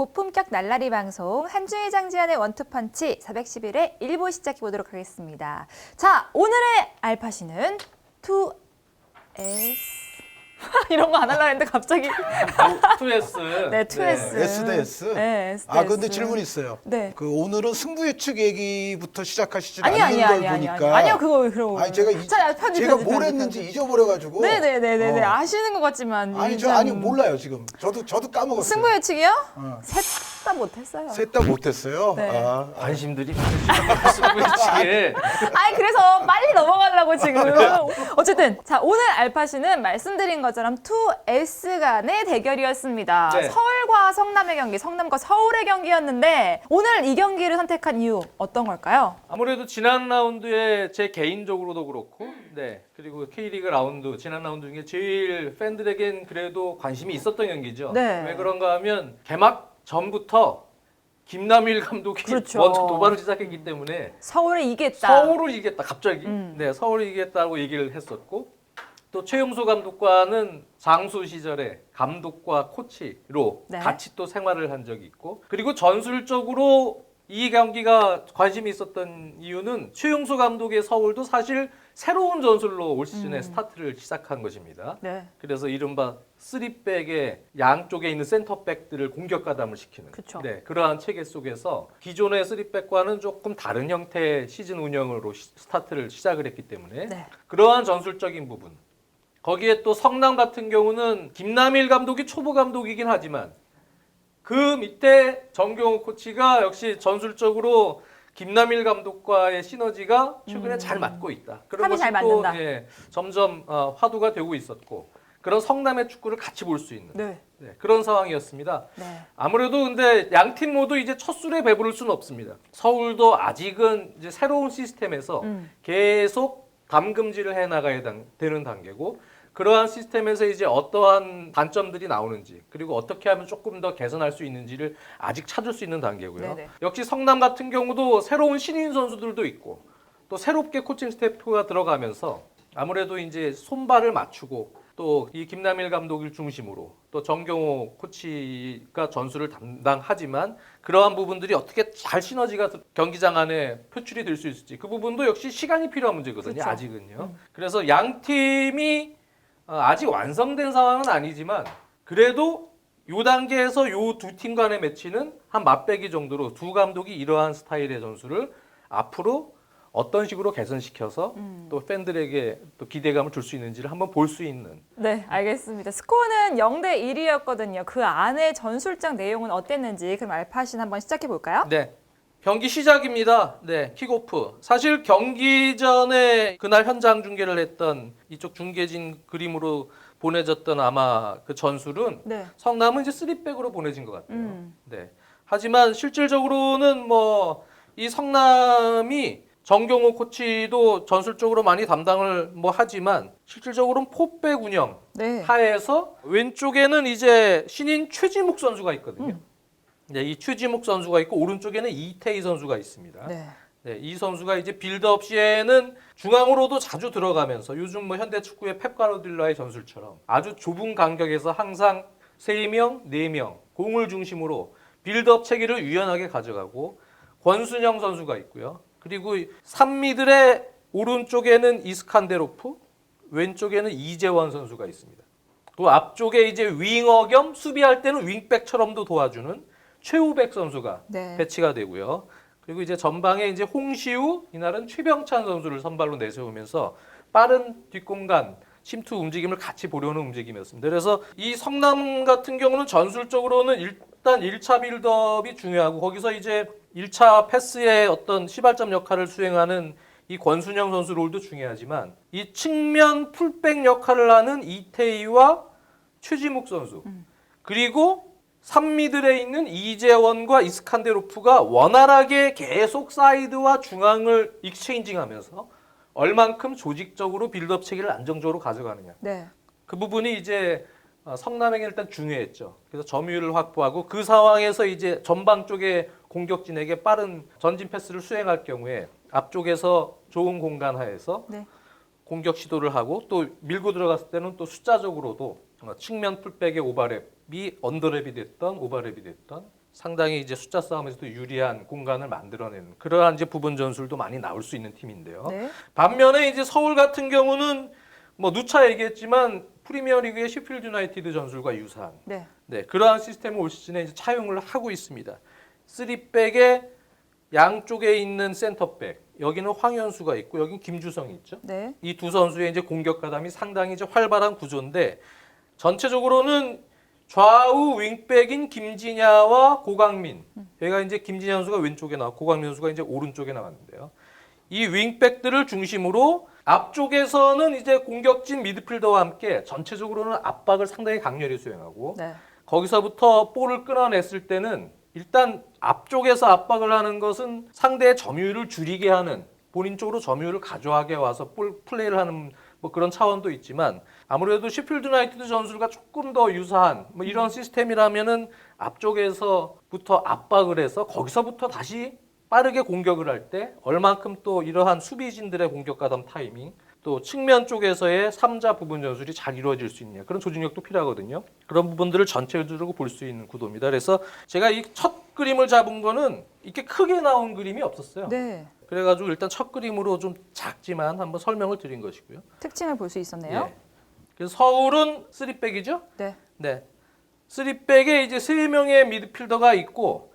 고품격 날라리 방송 한주희 장지연의 원투펀치 411회 1부 시작해 보도록 하겠습니다. 자, 오늘의 알파시는 2S 이런 거 안 하려고 했는데 갑자기 2S. 네, 2S. S 대 S? 네, S 대 아, 근데 S. 질문 있어요. 네. 그 오늘은 승부 예측 얘기부터 시작하시지 아니 않는 걸 보니까. 아니요, 그거 그럼. 아니 제가 편집. 뭘 했는지 잊어버려가지고. 네네네네 아시는 것 같지만 아니 몰라요 지금. 저도 까먹었어요. 승부 예측이요? 어. 셋 다 못했어요. 셋 다 못했어요. 네. 관심들이 많으시게. 아니 그래서 빨리 넘어가려고 지금. 어쨌든 자 오늘 알파시는 말씀드린 것처럼 2S 간의 대결이었습니다. 네. 서울과 성남의 경기, 성남과 서울의 경기였는데 오늘 이 경기를 선택한 이유 어떤 걸까요? 아무래도 지난 라운드에 제 개인적으로도 그렇고, 네, 그리고 K리그 라운드 지난 라운드 중에 제일 팬들에겐 그래도 관심이 있었던 경기죠. 네. 왜 그런가 하면 개막 전부터 김남일 감독이 그렇죠. 먼저 도발을 시작했기 때문에 서울이 이겼다. 서울을 이겼다 갑자기. 음. 네, 서울을 이겼다고 얘기를 했었고, 또 최용수 감독과는 장수 시절에 감독과 코치로 네. 같이 또 생활을 한 적이 있고, 그리고 전술적으로 이 경기가 관심이 있었던 이유는 최용수 감독의 서울도 사실 새로운 전술로 올 시즌에 스타트를 시작한 것입니다. 네. 그래서 이른바 3백의 양쪽에 있는 센터백들을 공격 가담을 시키는 그쵸. 네, 그러한 체계 속에서 기존의 3백과는 조금 다른 형태의 시즌 운영으로 스타트를 시작을 했기 때문에 네. 그러한 전술적인 부분, 거기에 또 성남 같은 경우는 김남일 감독이 초보 감독이긴 하지만 그 밑에 정경호 코치가 역시 전술적으로 김남일 감독과의 시너지가 최근에 잘 맞고 있다. 그런 합이 것이 잘 또 맞는다. 예, 점점 화두가 되고 있었고, 그런 성남의 축구를 같이 볼 수 있는 네. 네, 그런 상황이었습니다. 네. 아무래도 근데 양 팀 모두 이제 첫 술에 배부를 수는 없습니다. 서울도 아직은 이제 새로운 시스템에서 계속 담금질을 해 나가야 되는 단계고, 그러한 시스템에서 이제 어떠한 단점들이 나오는지, 그리고 어떻게 하면 조금 더 개선할 수 있는지를 아직 찾을 수 있는 단계고요. 네네. 역시 성남 같은 경우도 새로운 신인 선수들도 있고, 또 새롭게 코칭 스태프가 들어가면서 아무래도 이제 손발을 맞추고, 또 이 김남일 감독을 중심으로 또 정경호 코치가 전술을 담당하지만 그러한 부분들이 어떻게 잘 시너지가 경기장 안에 표출이 될 수 있을지, 그 부분도 역시 시간이 필요한 문제거든요. 그렇죠. 아직은요. 그래서 양 팀이 아직 완성된 상황은 아니지만 그래도 이 단계에서 이 두 팀 간의 매치는 한 맞배기 정도로 두 감독이 이러한 스타일의 전술을 앞으로 어떤 식으로 개선시켜서 또 팬들에게 또 기대감을 줄 수 있는지를 한번 볼 수 있는. 네, 알겠습니다. 스코어는 0대 1이었거든요. 그 안에 전술적 내용은 어땠는지 그럼 알파신 한번 시작해 볼까요? 네. 경기 시작입니다. 네, 킥오프. 사실 경기 전에 그날 현장 중계를 했던 이쪽 중계진 그림으로 보내졌던 아마 그 전술은 네. 성남은 이제 3백으로 보내진 것 같아요. 음. 네. 하지만 실질적으로는 뭐 이 성남이 정경호 코치도 전술적으로 많이 담당을 뭐 하지만 실질적으로는 4백 운영 네. 하에서 왼쪽에는 이제 신인 최지묵 선수가 있거든요. 네, 이 최지묵 선수가 있고 오른쪽에는 이태희 선수가 있습니다. 네. 네, 이 선수가 이제 빌드업 시에는 중앙으로도 자주 들어가면서 요즘 뭐 현대 축구의 펩 가르디올라의 전술처럼 아주 좁은 간격에서 항상 3명, 4명 공을 중심으로 빌드업 체계를 유연하게 가져가고, 권순영 선수가 있고요. 그리고 3미들의 오른쪽에는 이스칸데로프, 왼쪽에는 이재원 선수가 있습니다. 또 앞쪽에 이제 윙어 겸 수비할 때는 윙백처럼도 도와주는 최우백 선수가 네. 배치가 되고요. 그리고 이제 전방에 이제 홍시우, 이날은 최병찬 선수를 선발로 내세우면서 빠른 뒷공간 침투 움직임을 같이 보려는 움직임이었습니다. 그래서 이 성남 같은 경우는 전술적으로는 일단 1차 빌드업이 중요하고, 거기서 이제 1차 패스의 어떤 시발점 역할을 수행하는 이 권순영 선수 롤도 중요하지만, 이 측면 풀백 역할을 하는 이태희와 최지묵 선수, 그리고 3미들에 있는 이재원과 이스칸데로프가 원활하게 계속 사이드와 중앙을 익스체인징하면서 얼만큼 조직적으로 빌드업 체계를 안정적으로 가져가느냐. 네. 그 부분이 이제 성남에게 일단 중요했죠. 그래서 점유율을 확보하고 그 상황에서 이제 전방 쪽에 공격진에게 빠른 전진 패스를 수행할 경우에 앞쪽에서 좋은 공간 하에서 네. 공격 시도를 하고, 또 밀고 들어갔을 때는 또 숫자적으로도 측면 풀백의 오버랩이 언더랩이 됐던 오버랩이 됐던 상당히 이제 숫자 싸움에서도 유리한 공간을 만들어내는 그러한 이제 부분 전술도 많이 나올 수 있는 팀인데요. 네. 반면에 이제 서울 같은 경우는 뭐 누차 얘기했지만 프리미어리그의 시필드 유나이티드 전술과 유사한 네. 네, 그러한 시스템을 올 시즌에 이제 차용을 하고 있습니다. 3백에 양쪽에 있는 센터백 여기는 황현수가 있고 여기는 김주성이 있죠. 네. 이 두 선수의 이제 공격 가담이 상당히 이제 활발한 구조인데 전체적으로는 좌우 윙백인 김진야와 고강민. 여기가 이제 김진야 선수가 왼쪽에 나와 고강민 선수가 이제 오른쪽에 나왔는데요. 이 윙백들을 중심으로 앞쪽에서는 이제 공격진 미드필더와 함께 전체적으로는 압박을 상당히 강렬히 수행하고 네. 거기서부터 볼을 끊어냈을 때는 일단 앞쪽에서 압박을 하는 것은 상대의 점유율을 줄이게 하는 본인 쪽으로 점유율을 가져가게 와서 볼 플레이를 하는 뭐 그런 차원도 있지만 아무래도 시필드 유나이티드 전술과 조금 더 유사한 뭐 이런 시스템이라면은 앞쪽에서부터 압박을 해서 거기서부터 다시 빠르게 공격을 할 때 얼만큼 또 이러한 수비진들의 공격 가담 타이밍 또 측면 쪽에서의 3자 부분 전술이 잘 이루어질 수 있냐 그런 조직력도 필요하거든요. 그런 부분들을 전체적으로 볼 수 있는 구도입니다. 그래서 제가 이 첫 그림을 잡은 거는 이렇게 크게 나온 그림이 없었어요. 네. 그래가지고 일단 첫 그림으로 좀 작지만 한번 설명을 드린 것이고요. 특징을 볼 수 있었네요. 예. 그래서 서울은 3백이죠. 네. 네. 3백에 이제 3명의 미드필더가 있고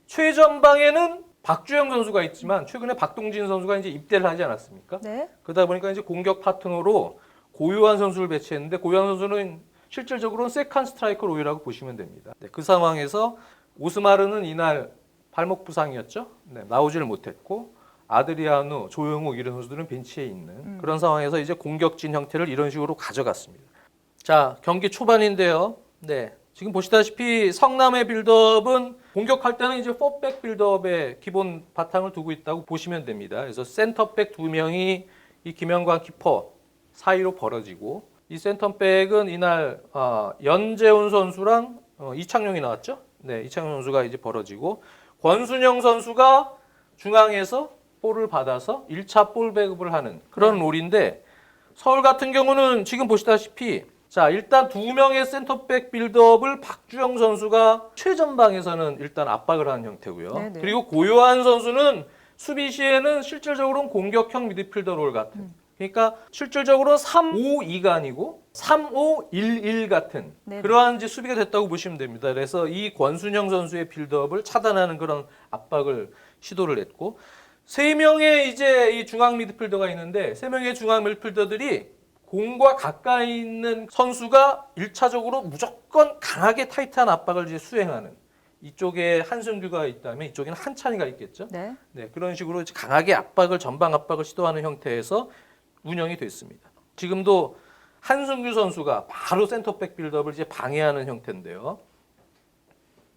최전방에는 박주영 선수가 있지만 최근에 박동진 선수가 이제 입대를 하지 않았습니까? 네. 그러다 보니까 이제 공격 파트너로 고요한 선수를 배치했는데 고요한 선수는 실질적으로는 세컨 스트라이커 로이라고 보시면 됩니다. 네, 그 상황에서 오스마르는 이날 발목 부상이었죠. 네, 나오지를 못했고 아드리아누, 조영욱 이런 선수들은 벤치에 있는 그런 상황에서 이제 공격진 형태를 이런 식으로 가져갔습니다. 자, 경기 초반인데요. 네. 지금 보시다시피 성남의 빌드업은 공격할 때는 이제 4백 빌드업의 기본 바탕을 두고 있다고 보시면 됩니다. 그래서 센터백 2명이 이 김영관 키퍼 사이로 벌어지고 이 센터백은 이날 연재훈 선수랑 이창용이 나왔죠. 네, 이창용 선수가 이제 벌어지고 권순영 선수가 중앙에서 볼을 받아서 1차 볼 배급을 하는 그런 롤인데 서울 같은 경우는 지금 보시다시피 자, 일단 두 명의 센터백 빌드업을 박주영 선수가 최전방에서는 일단 압박을 하는 형태고요. 네네. 그리고 그리고 고요한 선수는 수비 시에는 실질적으로는 공격형 미드필더 롤 같은. 그러니까 실질적으로 3-5-2가 아니고 3-5-1-1 같은 네네. 그러한 이제 수비가 됐다고 보시면 됩니다. 그래서 이 권순영 선수의 빌드업을 차단하는 그런 압박을 시도를 했고 세 명의 이제 이 중앙 미드필더가 있는데 세 명의 중앙 미드필더들이 공과 가까이 있는 선수가 1차적으로 무조건 강하게 타이트한 압박을 이제 수행하는 이쪽에 한승규가 있다면 이쪽에는 한찬이가 있겠죠. 네. 네, 그런 식으로 이제 강하게 압박을 전방 압박을 시도하는 형태에서 운영이 됐습니다. 지금도 한승규 선수가 바로 센터백 빌드업을 이제 방해하는 형태인데요.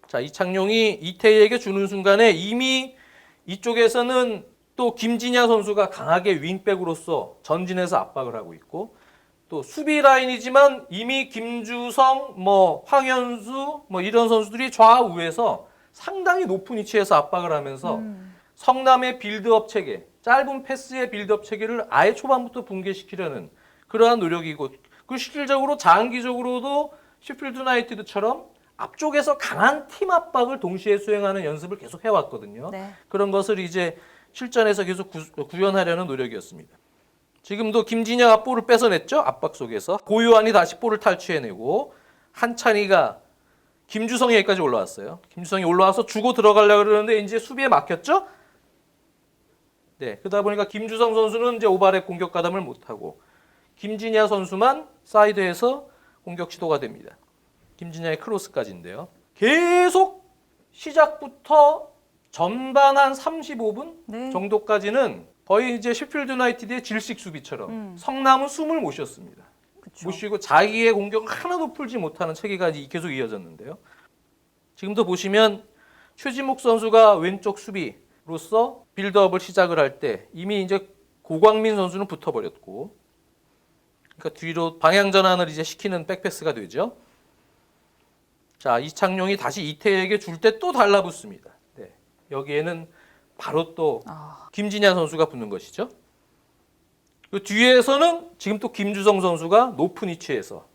자, 이창용이 이태희에게 주는 순간에 이미 이쪽에서는 또 김진야 선수가 강하게 윙백으로서 전진해서 압박을 하고 있고 또 수비 라인이지만 이미 김주성, 황현수 이런 선수들이 좌우에서 상당히 높은 위치에서 압박을 하면서 성남의 빌드업 체계, 짧은 패스의 빌드업 체계를 아예 초반부터 붕괴시키려는 그러한 노력이고 그 실질적으로 장기적으로도 시필드 유나이티드처럼 앞쪽에서 강한 팀 압박을 동시에 수행하는 연습을 계속 해왔거든요. 네. 그런 것을 이제 실전에서 계속 구현하려는 노력이었습니다. 지금도 김진야가 볼을 뺏어냈죠. 압박 속에서. 고요한이 다시 볼을 탈취해내고 한찬이가 김주성이 여기까지 올라왔어요. 김주성이 올라와서 주고 들어가려고 그러는데 이제 수비에 막혔죠. 네, 그러다 보니까 김주성 선수는 이제 오발의 공격 가담을 못하고 김진야 선수만 사이드에서 공격 시도가 됩니다. 김진야의 크로스까지인데요. 계속 시작부터 전반 한 35분 네. 정도까지는 거의 이제 시필드 유나이티드의 질식 수비처럼 성남은 숨을 못 쉬었습니다. 그쵸. 못 쉬고 자기의 공격을 하나도 풀지 못하는 체계가 계속 이어졌는데요. 지금도 보시면 최진목 선수가 왼쪽 수비로서 빌드업을 시작을 할 때 이미 이제 고광민 선수는 붙어버렸고 그러니까 뒤로 방향 전환을 이제 시키는 백패스가 되죠. 자, 이창용이 다시 이태희에게 줄 때 또 달라붙습니다. 네, 여기에는 바로 또 김진야 선수가 붙는 것이죠. 그 뒤에서는 지금 또 김주성 선수가 높은 위치에서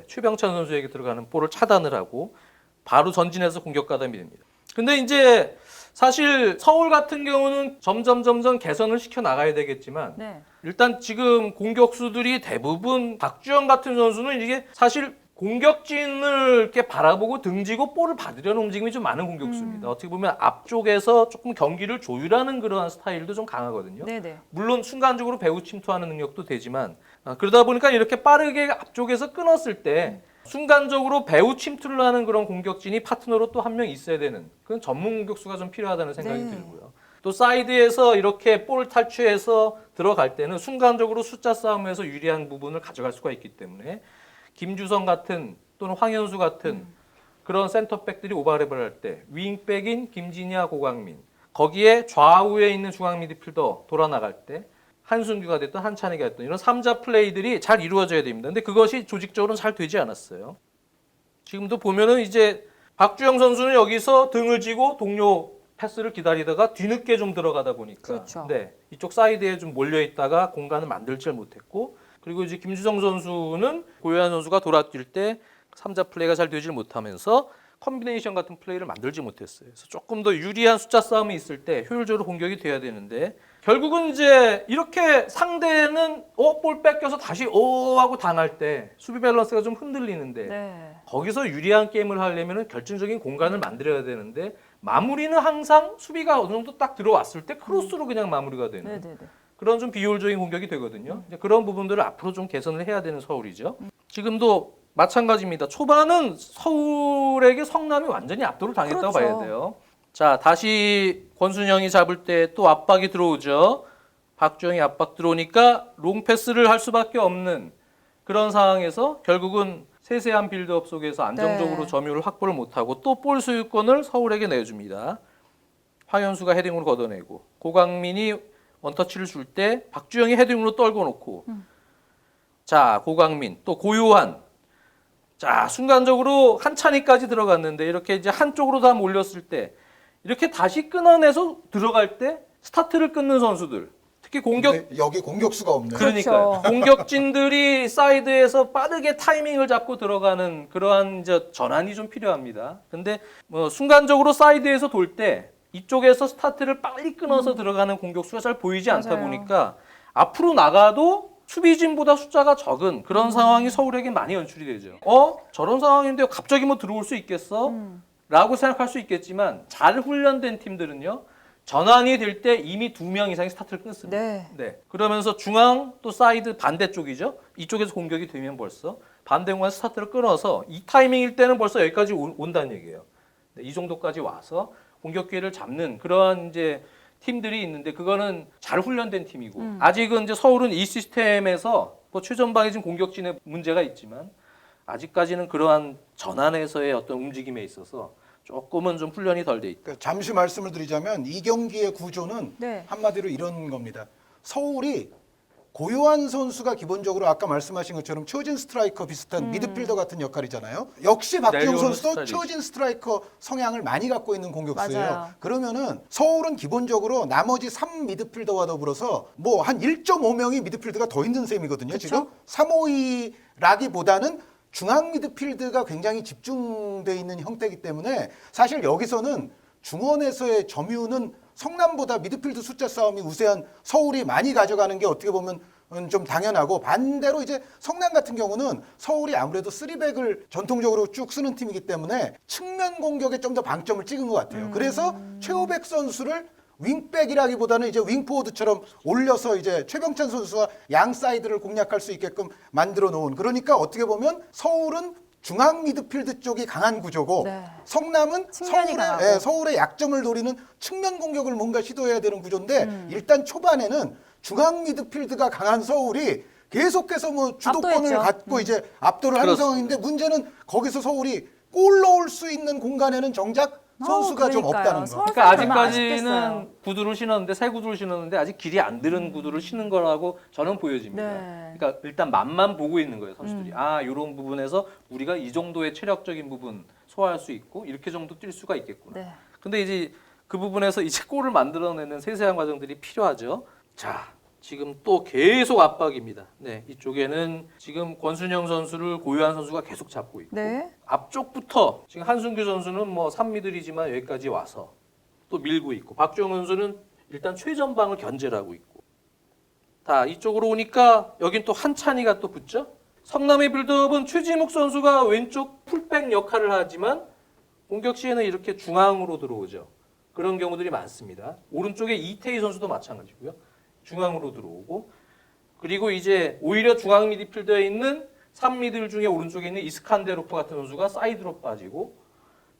최병찬 선수에게 들어가는 볼을 차단을 하고 바로 전진해서 공격 가담이 됩니다. 근데 이제 사실 서울 같은 경우는 점점 개선을 시켜 나가야 되겠지만 네. 일단 지금 공격수들이 대부분 박주영 같은 선수는 이게 사실 공격진을 이렇게 바라보고 등지고 볼을 받으려는 움직임이 좀 많은 공격수입니다. 어떻게 보면 앞쪽에서 조금 경기를 조율하는 그러한 스타일도 좀 강하거든요. 네네. 물론 순간적으로 배후 침투하는 능력도 되지만 그러다 보니까 이렇게 빠르게 앞쪽에서 끊었을 때 순간적으로 배후 침투를 하는 그런 공격진이 파트너로 또 한 명 있어야 되는 그런 전문 공격수가 좀 필요하다는 생각이 네. 들고요. 또 사이드에서 이렇게 볼 탈취해서 들어갈 때는 순간적으로 숫자 싸움에서 유리한 부분을 가져갈 수가 있기 때문에 김주성 같은 또는 황현수 같은 그런 센터백들이 오버랩을 할 때 윙백인 김진야, 고강민 거기에 좌우에 있는 중앙 미드필더 돌아 나갈 때 한순규가 됐든 한찬이가 됐든 이런 3자 플레이들이 잘 이루어져야 됩니다. 근데 그것이 조직적으로는 잘 되지 않았어요. 지금도 보면은 이제 박주영 선수는 여기서 등을 쥐고 동료 패스를 기다리다가 뒤늦게 좀 들어가다 보니까 그렇죠. 네, 이쪽 사이드에 좀 몰려 있다가 공간을 만들지 못했고 그리고 이제 김주성 선수는 고요한 선수가 돌아뛸 때 3자 플레이가 잘 되질 못하면서 컴비네이션 같은 플레이를 만들지 못했어요. 그래서 조금 더 유리한 숫자 싸움이 있을 때 효율적으로 공격이 돼야 되는데 결국은 이제 이렇게 상대는 볼 뺏겨서 다시 하고 당할 때 수비 밸런스가 좀 흔들리는데 네. 거기서 유리한 게임을 하려면 결정적인 공간을 만들어야 되는데 마무리는 항상 수비가 어느 정도 딱 들어왔을 때 크로스로 그냥 마무리가 되는 네네네. 그런 좀 비효율적인 공격이 되거든요. 이제 그런 부분들을 앞으로 좀 개선을 해야 되는 서울이죠. 지금도 마찬가지입니다. 초반은 서울에게 성남이 완전히 압도를 당했다고 그렇죠. 봐야 돼요. 자, 다시 권순영이 잡을 때 또 압박이 들어오죠. 박주영이 압박 들어오니까 롱패스를 할 수밖에 없는 그런 상황에서 결국은 세세한 빌드업 속에서 안정적으로 네. 점유율을 확보를 못하고 또 볼 소유권을 서울에게 내줍니다. 황현수가 헤딩으로 걷어내고 고강민이 원터치를 줄 때 박주영이 헤딩으로 떨궈 놓고 자, 고강민 또 고요한 자, 순간적으로 한찬이까지 들어갔는데 이렇게 이제 한쪽으로 다 몰렸을 때 이렇게 다시 끊어내서 들어갈 때 스타트를 끊는 선수들 특히 공격 근데 여기 공격수가 없네. 그러니까요. 그렇죠. 공격진들이 사이드에서 빠르게 타이밍을 잡고 들어가는 그러한 이제 전환이 좀 필요합니다. 근데 뭐 순간적으로 사이드에서 돌 때 이쪽에서 스타트를 빨리 끊어서 들어가는 공격수가 잘 보이지 않다 맞아요. 보니까 앞으로 나가도 수비진보다 숫자가 적은 그런 상황이 서울에게 많이 연출이 되죠. 저런 상황인데 갑자기 뭐 들어올 수 있겠어? 라고 생각할 수 있겠지만 잘 훈련된 팀들은요. 전환이 될 때 이미 2명 이상이 스타트를 끊습니다. 네. 네. 그러면서 중앙 또 사이드 반대쪽이죠. 이쪽에서 공격이 되면 벌써 반대 공간 스타트를 끊어서 이 타이밍일 때는 벌써 여기까지 온다는 얘기예요. 네, 이 정도까지 와서 공격 기회를 잡는 그러한 이제 팀들이 있는데 그거는 잘 훈련된 팀이고 아직은 이제 서울은 이 시스템에서 뭐 최전방에 지금 공격진의 문제가 있지만 아직까지는 그러한 전환에서의 어떤 움직임에 있어서 조금은 좀 훈련이 덜 돼 있다. 그러니까 잠시 말씀을 드리자면 이 경기의 구조는 네. 한마디로 이런 겁니다. 서울이 고요한 선수가 기본적으로 아까 말씀하신 것처럼 초진 스트라이커 비슷한 미드필더 같은 역할이잖아요. 역시 박주영 내려오는 선수도 스타일이지. 초진 스트라이커 성향을 많이 갖고 있는 공격수예요. 맞아요. 그러면은 서울은 기본적으로 나머지 3 미드필더와 더불어서 뭐 한 1.5명이 미드필드가 더 있는 셈이거든요. 그쵸? 지금 3-5-2라기보다는 중앙 미드필드가 굉장히 집중돼 있는 형태이기 때문에 사실 여기서는 중원에서의 점유는 성남보다 미드필드 숫자 싸움이 우세한 서울이 많이 가져가는 게 어떻게 보면 좀 당연하고 반대로 이제 성남 같은 경우는 서울이 아무래도 3백을 전통적으로 쭉 쓰는 팀이기 때문에 측면 공격에 좀 더 방점을 찍은 것 같아요. 그래서 최호백 선수를 윙백이라기보다는 이제 윙포워드처럼 올려서 이제 최병찬 선수와 양 사이드를 공략할 수 있게끔 만들어 놓은 그러니까 어떻게 보면 서울은 중앙 미드필드 쪽이 강한 구조고 네. 성남은 측면이 강하고. 서울의 약점을 노리는 측면 공격을 뭔가 시도해야 되는 구조인데 일단 초반에는 중앙 미드필드가 강한 서울이 계속해서 뭐 주도권을 압도했죠. 갖고 이제 압도를 하는 그렇습니다. 상황인데 문제는 거기서 서울이 골 넣을 수 있는 공간에는 정작 선수가 좀 그러니까요. 없다는 거. 서울 그러니까 팬은 정말 아쉽겠어요. 아직까지는 구두를 신었는데 새 구두를 신었는데 아직 길이 안 들은 구두를 신은 거라고 저는 보여집니다. 네. 그러니까 일단 맛만 보고 있는 거예요 선수들이. 이런 부분에서 우리가 이 정도의 체력적인 부분 소화할 수 있고 이렇게 정도 뛸 수가 있겠구나. 네. 근데 이제 그 부분에서 이제 골을 만들어내는 세세한 과정들이 필요하죠. 자, 지금 또 계속 압박입니다. 네, 이쪽에는 지금 권순영 선수를 고유한 선수가 계속 잡고 있고 네. 앞쪽부터 지금 한순규 선수는 뭐 3미들이지만 여기까지 와서 또 밀고 있고 박주영 선수는 일단 최전방을 견제를 하고 있고 다 이쪽으로 오니까 여긴 또 한찬이가 또 붙죠. 성남의 빌드업은 최지묵 선수가 왼쪽 풀백 역할을 하지만 공격 시에는 이렇게 중앙으로 들어오죠. 그런 경우들이 많습니다. 오른쪽에 이태희 선수도 마찬가지고요. 중앙으로 들어오고 그리고 이제 오히려 중앙 미드필더에 있는 3미들 중에 오른쪽에 있는 이스칸데로프 같은 선수가 사이드로 빠지고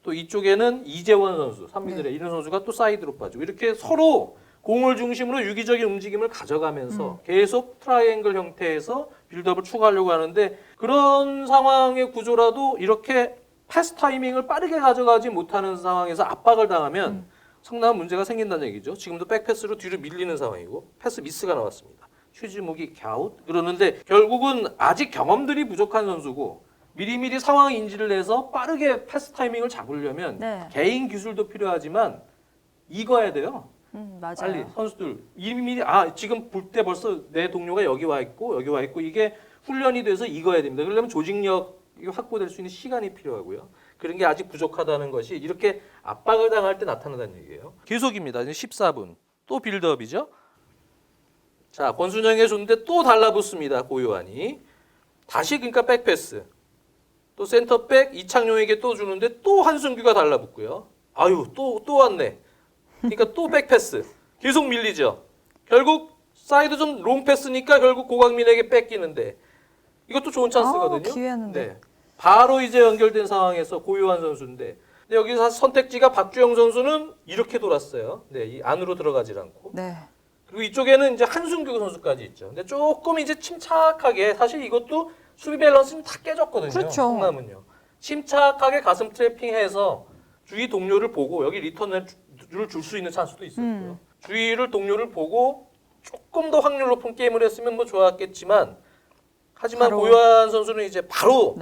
또 이쪽에는 이재원 선수 3미들의 이런 선수가 또 사이드로 빠지고 이렇게 서로 공을 중심으로 유기적인 움직임을 가져가면서 계속 트라이앵글 형태에서 빌드업을 추가하려고 하는데 그런 상황의 구조라도 이렇게 패스 타이밍을 빠르게 가져가지 못하는 상황에서 압박을 당하면 성남은 문제가 생긴다는 얘기죠. 지금도 백패스로 뒤로 밀리는 상황이고 패스 미스가 나왔습니다. 최지묵이 갸웃 그러는데 결국은 아직 경험들이 부족한 선수고 미리미리 상황 인지를 해서 빠르게 패스 타이밍을 잡으려면 네. 개인 기술도 필요하지만 익어야 돼요. 맞아요. 빨리 선수들 미리미리 지금 볼 때 벌써 내 동료가 여기 와 있고 이게 훈련이 돼서 익어야 됩니다. 그러려면 조직력이 확보될 수 있는 시간이 필요하고요. 그런 게 아직 부족하다는 것이 이렇게 압박을 당할 때 나타난다는 얘기예요. 계속입니다. 이제 14분 또 빌드업이죠. 자 권순영에 줬는데 또 달라붙습니다. 고요한이 다시 그러니까 백패스 또 센터백 이창용에게 또 주는데 또 한순규가 달라붙고요. 아유 또 왔네. 그러니까 또 백패스 계속 밀리죠. 결국 사이드 좀 롱패스니까 결국 고강민에게 뺏기는데 이것도 좋은 찬스거든요. 기회였는데. 네. 바로 이제 연결된 상황에서 고요한 선수인데 근데 여기서 선택지가 박주영 선수는 이렇게 돌았어요. 네, 이 안으로 들어가질 않고. 네. 그리고 이쪽에는 이제 한순규 선수까지 있죠. 근데 조금 이제 침착하게 사실 이것도 수비 밸런스는 다 깨졌거든요. 그렇죠. 성남은요. 침착하게 가슴 트래핑해서 주위 동료를 보고 여기 리턴을 줄 수 있는 찬스도 있었고요. 주위를 동료를 보고 조금 더 확률 높은 게임을 했으면 뭐 좋았겠지만 하지만 바로. 고요한 선수는 이제 바로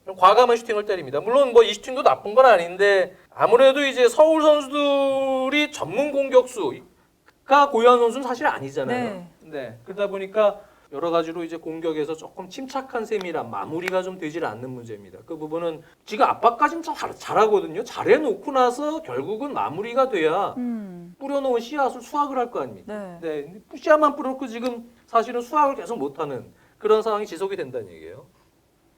좀 과감한 슈팅을 때립니다. 물론 뭐 이 슈팅도 나쁜 건 아닌데 아무래도 이제 서울 선수들이 전문 공격수가 고요한 선수는 사실 아니잖아요. 네. 그러다 보니까 여러 가지로 이제 공격에서 조금 침착한 셈이란 마무리가 좀 되질 않는 문제입니다. 그 부분은 지금 압박까지는 잘하거든요. 잘해놓고 나서 결국은 마무리가 돼야 뿌려놓은 씨앗을 수확을 할 거 아닙니까? 네. 씨앗만 뿌려놓고 지금 사실은 수확을 계속 못하는 그런 상황이 지속이 된다는 얘기예요.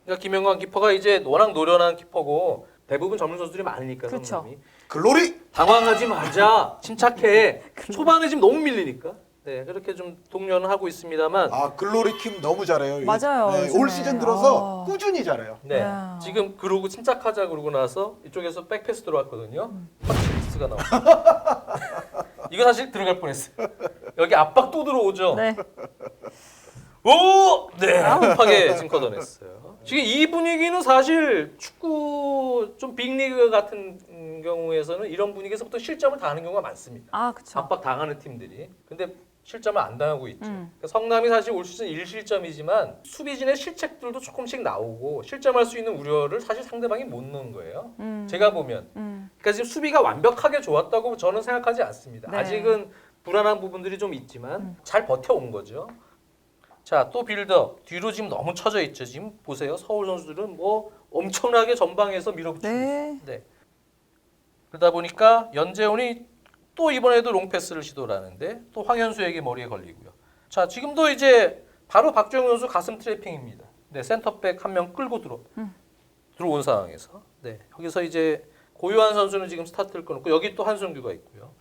그러니까 김영광 키퍼가 이제 워낙 노련한 키퍼고 대부분 전문 선수들이 많으니까 그렇죠. 성남이 글로리! 당황하지 말자 침착해. 초반에 지금 너무 밀리니까. 네, 그렇게 좀 동료는 하고 있습니다만 글로리 킴 너무 잘해요. 맞아요, 네, 요즘에. 올 시즌 들어서 꾸준히 잘해요. 네, 야. 지금 그러고 침착하자 그러고 나서 이쪽에서 백패스 들어왔거든요. 터치미스가 나와. 이거 사실 들어갈 뻔했어요. 여기 압박 또 들어오죠. 네. 오! 네, 급하게 지금 걷어냈어요. 지금 이 분위기는 사실 축구 좀 빅리그 같은 경우에서는 이런 분위기에서부터 실점을 당하는 경우가 많습니다. 그렇죠. 압박 당하는 팀들이. 근데 실점을 안 당하고 있죠. 그러니까 성남이 사실 올 시즌 1실점이지만 수비진의 실책들도 조금씩 나오고 실점할 수 있는 우려를 사실 상대방이 못 넣은 거예요. 제가 보면. 그러니까 지금 수비가 완벽하게 좋았다고 저는 생각하지 않습니다. 네. 아직은 불안한 부분들이 좀 있지만 잘 버텨온 거죠. 자, 또 빌드업. 뒤로 지금 너무 쳐져 있죠. 지금 보세요. 서울 선수들은 뭐 엄청나게 전방에서 밀어붙이고 있어요. 네. 그러다 보니까 연재훈이 또 이번에도 롱패스를 시도를 하는데 또 황현수에게 머리에 걸리고요. 자, 지금도 이제 바로 박주영 선수 가슴 트래핑입니다. 네, 센터백 한 명 끌고 들어온 상황에서. 네, 여기서 이제 고요한 선수는 지금 스타트를 끊었고 여기 또 한순규가 있고요.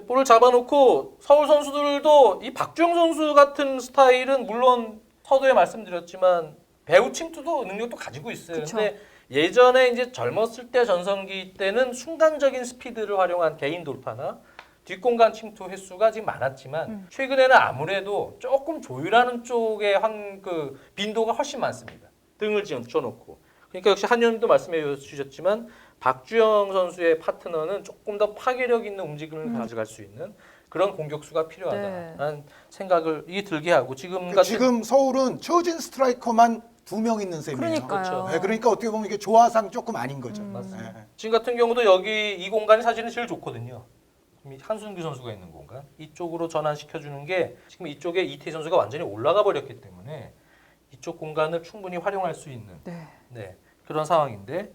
볼을 잡아놓고 서울 선수들도 이 박주영 선수 같은 스타일은 물론 서두에 말씀드렸지만 배우 침투도 능력도 가지고 있어요. 그쵸. 근데 예전에 이제 젊었을 때 전성기 때는 순간적인 스피드를 활용한 개인 돌파나 뒷공간 침투 횟수가 지금 많았지만 최근에는 아무래도 조금 조율하는 쪽에 그 빈도가 훨씬 많습니다. 등을 지어놓고. 그러니까 역시 한현도 말씀해 주셨지만 박주영 선수의 파트너는 조금 더 파괴력 있는 움직임을 가져갈 수 있는 그런 공격수가 필요하다는 생각을 들게 하고 지금 서울은 처진 스트라이커만 2명 있는 셈이에요. 그러니까요. 그렇죠. 네, 그러니까 어떻게 보면 이게 조화상 조금 아닌 거죠. 맞습니다. 네. 지금 같은 경우도 여기 이 공간이 사실은 제일 좋거든요. 한순규 선수가 있는 공간 이쪽으로 전환시켜주는 게 지금 이쪽에 이태희 선수가 완전히 올라가 버렸기 때문에 이쪽 공간을 충분히 활용할 수 있는 네. 그런 상황인데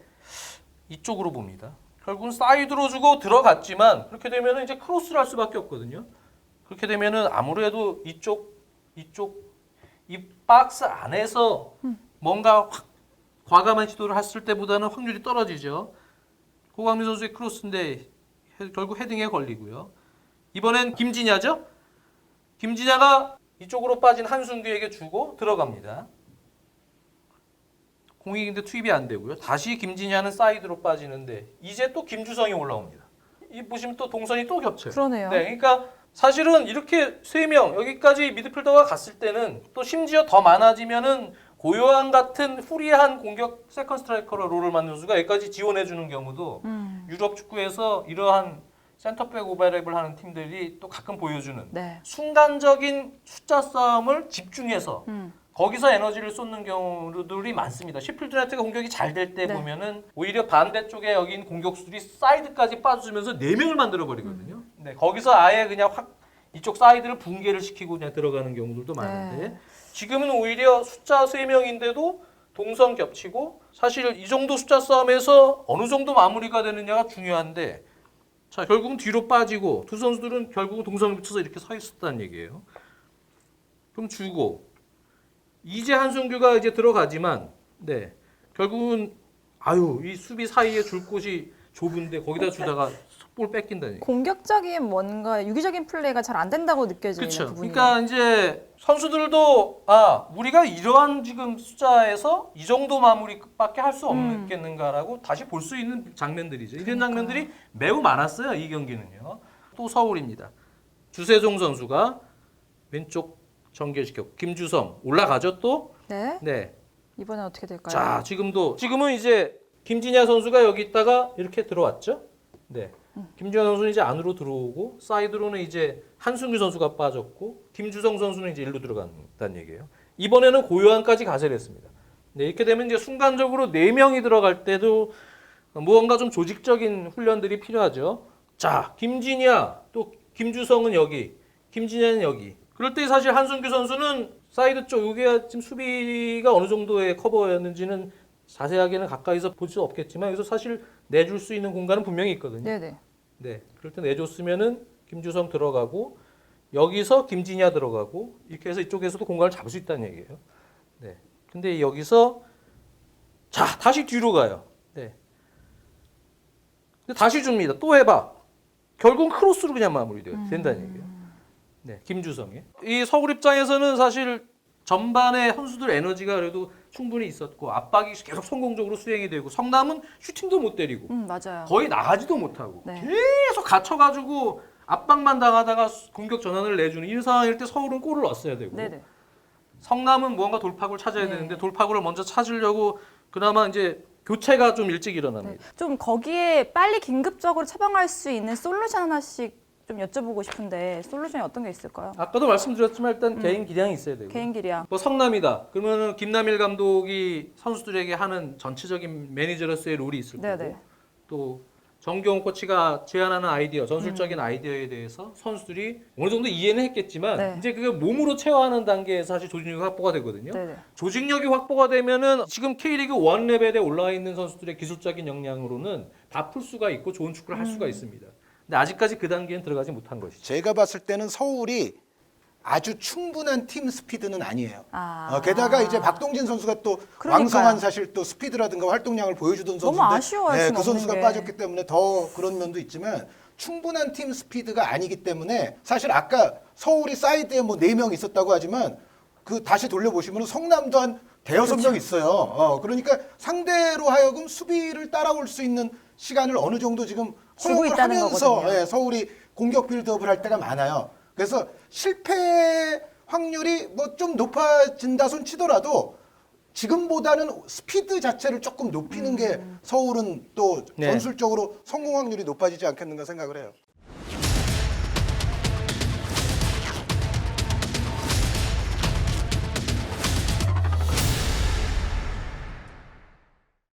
이쪽으로 봅니다. 결국은 사이드로 주고 들어갔지만 그렇게 되면 이제 크로스를 할 수밖에 없거든요. 그렇게 되면은 아무래도 이쪽 이 박스 안에서 뭔가 과감한 시도를 했을 때보다는 확률이 떨어지죠. 고강민 선수의 크로스인데 결국 헤딩에 걸리고요. 이번엔 김진야죠. 김진야가 이쪽으로 빠진 한순규에게 주고 들어갑니다. 공이 근데 투입이 안 되고요. 다시 김진야는 사이드로 빠지는데 이제 또 김주성이 올라옵니다. 이 보시면 또 동선이 또 겹쳐요. 그러네요. 네, 그러니까 사실은 이렇게 3명 여기까지 미드필더가 갔을 때는 또 심지어 더 많아지면은 고요한 같은 후리한 공격 세컨 스트라이커로 롤을 만든 선수가 여기까지 지원해 주는 경우도 유럽 축구에서 이러한 센터백 오버랩을 하는 팀들이 또 가끔 보여주는 네. 순간적인 숫자 싸움을 집중해서 거기서 에너지를 쏟는 경우들이 많습니다. 시필드 유나이티드가 공격이 잘 될 때 네. 보면은 오히려 반대쪽에 여기 있는 공격수들이 사이드까지 빠져주면서 4명을 만들어 버리거든요. 네, 거기서 아예 그냥 확 이쪽 사이드를 붕괴를 시키고 그냥 들어가는 경우들도 많은데 네. 지금은 오히려 숫자 3명인데도 동선 겹치고 사실 이 정도 숫자 싸움에서 어느 정도 마무리가 되느냐가 중요한데 자 결국은 뒤로 빠지고 두 선수들은 결국은 동선을 붙여서 이렇게 서 있었다는 얘기예요. 그럼 주고 이제 한순규가 이제 들어가지만 네 결국은 이 수비 사이에 줄 곳이 좁은데 거기다 주다가 볼 뺏긴다니. 공격적인 뭔가 유기적인 플레이가 잘 안 된다고 느껴지는 그렇죠. 부분이에요. 그러니까 이제 선수들도 우리가 이러한 지금 숫자에서 이 정도 마무리밖에 할 수 없겠는가라고 다시 볼 수 있는 장면들이죠. 이런 장면들이 매우 많았어요. 이 경기는요. 또 서울입니다. 주세종 선수가 왼쪽 전개시켰고 김주성 올라가죠 또. 네. 네. 이번엔 어떻게 될까요? 자 지금은 이제 김진야 선수가 여기 있다가 이렇게 들어왔죠. 네. 김진야 선수는 이제 안으로 들어오고 사이드로는 이제 한순규 선수가 빠졌고 김주성 선수는 이제 일로 들어간다는 얘기예요. 이번에는 고요한까지 가세를 했습니다. 네, 이렇게 되면 이제 순간적으로 4명이 들어갈 때도 무언가 좀 조직적인 훈련들이 필요하죠. 자, 김진야 또 김주성은 여기, 김진야는 여기. 그럴 때 사실 한순규 선수는 사이드 쪽 이게 지금 수비가 어느 정도의 커버였는지는 자세하게는 가까이서 볼 수 없겠지만 여기서 사실 내줄 수 있는 공간은 분명히 있거든요. 네네. 네, 그럴 때 내줬으면은 김주성 들어가고 여기서 김진야 들어가고 이렇게 해서 이쪽에서도 공간을 잡을 수 있다는 얘기예요. 네, 근데 여기서 자 다시 뒤로 가요. 네, 근데 다시 줍니다. 또 해봐. 결국은 크로스로 그냥 마무리된다는 얘기예요. 네, 김주성이 이 서울 입장에서는 사실 전반에 선수들 에너지가 그래도 충분히 있었고 압박이 계속 성공적으로 수행이 되고 성남은 슈팅도 못 때리고 맞아요. 거의 나가지도 못하고 네. 계속 갇혀가지고 압박만 당하다가 공격 전환을 내주는 이 상황일 때 서울은 골을 넣었어야 되고 네네. 성남은 무언가 돌파구를 찾아야 네. 되는데 돌파구를 먼저 찾으려고 그나마 이제 교체가 좀 일찍 일어납니다. 좀 거기에 빨리 긴급적으로 처방할 수 있는 솔루션 하나씩 좀 여쭤보고 싶은데 솔루션이 어떤 게 있을까요? 아까도 말씀드렸지만 일단 개인 기량이 있어야 되고 개인기량. 뭐 성남이다 그러면은 김남일 감독이 선수들에게 하는 전체적인 매니저로서의 롤이 있을 네네. 거고 또 정경호 코치가 제안하는 아이디어 전술적인 아이디어에 대해서 선수들이 어느 정도 이해는 했겠지만 네. 이제 그게 몸으로 체화하는 단계에서 사실 조직력이 확보가 되거든요. 네네. 조직력이 확보가 되면은 지금 K리그 1 레벨에 올라와 있는 선수들의 기술적인 역량으로는 다 풀 수가 있고 좋은 축구를 할 수가 있습니다. 근데 아직까지 그 단계는 들어가지 못한 것이죠. 제가 봤을 때는 서울이 아주 충분한 팀 스피드는 아니에요. 아. 게다가 이제 박동진 선수가 또 그러니까요. 왕성한 사실 또 스피드라든가 활동량을 보여주던 너무 선수인데 아쉬워요, 네, 지금 그 선수가 없는 게. 빠졌기 때문에 더 그런 면도 있지만 충분한 팀 스피드가 아니기 때문에 사실 아까 서울이 사이드에 뭐 4명 있었다고 하지만 그 다시 돌려보시면 성남도 한 대여섯 명 있어요. 그러니까 상대로 하여금 수비를 따라올 수 있는 시간을 어느 정도 지금 주고 허용을 있다는 하면서 거거든요. 서울이 공격 빌드업을 할 때가 많아요. 그래서 실패 확률이 뭐 좀 높아진다 손 치더라도 지금보다는 스피드 자체를 조금 높이는 게 서울은 또 네. 전술적으로 성공 확률이 높아지지 않겠는가 생각을 해요.